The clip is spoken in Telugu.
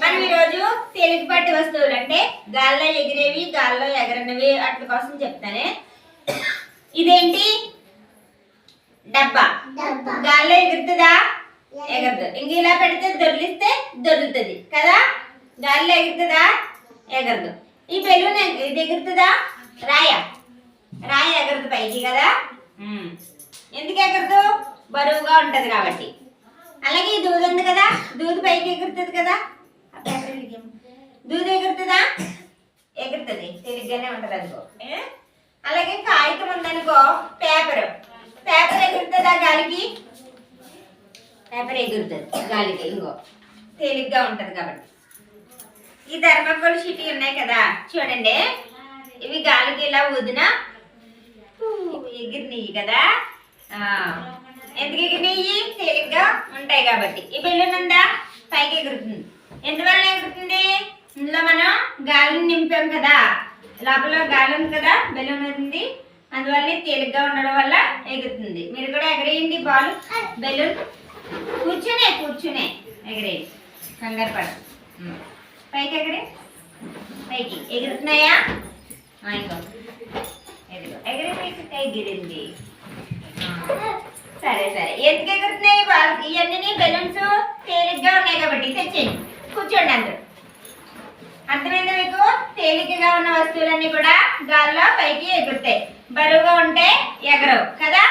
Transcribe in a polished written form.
మనం ఈరోజు తేలికపాటి వస్తువులు అంటే గాల్లో ఎగిరేవి గాల్లో ఎగరనివి వాటి కోసం చెప్తానే. ఇదేంటి? డబ్బా. గాల్లో ఎగురుతుందా? ఎగరదు. ఇంక ఇలా పెడితే దొర్లిస్తే దొర్లుతుంది కదా. గాల్లో ఎగురుతుందా? ఎగరదు. ఈ బెలూన్ ఇది ఎగురుతుందా? రాయ ఎగరదు పైకి కదా. ఎందుకు ఎగరదు? బరువుగా ఉంటది కాబట్టి. అలాగే ఈ దూది ఉంది కదా, దూది పైకి ఎగురుతుంది కదా. దూది ఎగురుతుందా? ఎగురుతుంది, తేలిగ్గానే ఉంటది అనుకో. అలాగే కాగితం ఉందనుకో, పేపర్ ఎగురుతుందా గాలికి? పేపర్ ఎగురుతుంది గాలికి, ఇంకో తేలిగ్గా ఉంటది కాబట్టి. ఈ థర్మాకోల్ షీట్ ఉన్నాయి కదా, చూడండి. ఇవి గాలికి ఇలా ఊదిన ఎగిరినాయి కదా. ఎందుకు ఎగిరినాయి? తేలిగ్గా ఉంటాయి కాబట్టి. ఈ బెలూన్ ఉందా, పైకి ఎగురుతుంది. ఎందువల్ల ఎగురుతుంది? ఇందులో మనం గాలిని నింపాం కదా, లోపల గాలి ఉంది కదా, బెలూన్ ఉంది, అందువల్ల తేలిగ్గా ఉండడం వల్ల ఎగురుతుంది. మీరు కూడా ఎగరేయండి బాల్ బెలూన్. కూర్చునే ఎగరేయండి, కంగారు పడ. పైకి పైకి ఎగురుతున్నాయా? ఇంకో ఎగిరింది. సరే ఎందుకు ఎగురుతున్నాయి? ఇవన్నీ బెలూన్స్ తేలిగ్గా ఉన్నాయి కాబట్టి. తెచ్చేయండి, కూర్చోండి అందరూ. అర్థమైందా మీకు? తేలికగా ఉన్న వస్తువులన్నీ కూడా గాల్లో పైకి ఎగురుతాయి, బరువుగా ఉంటే ఎగరవు కదా.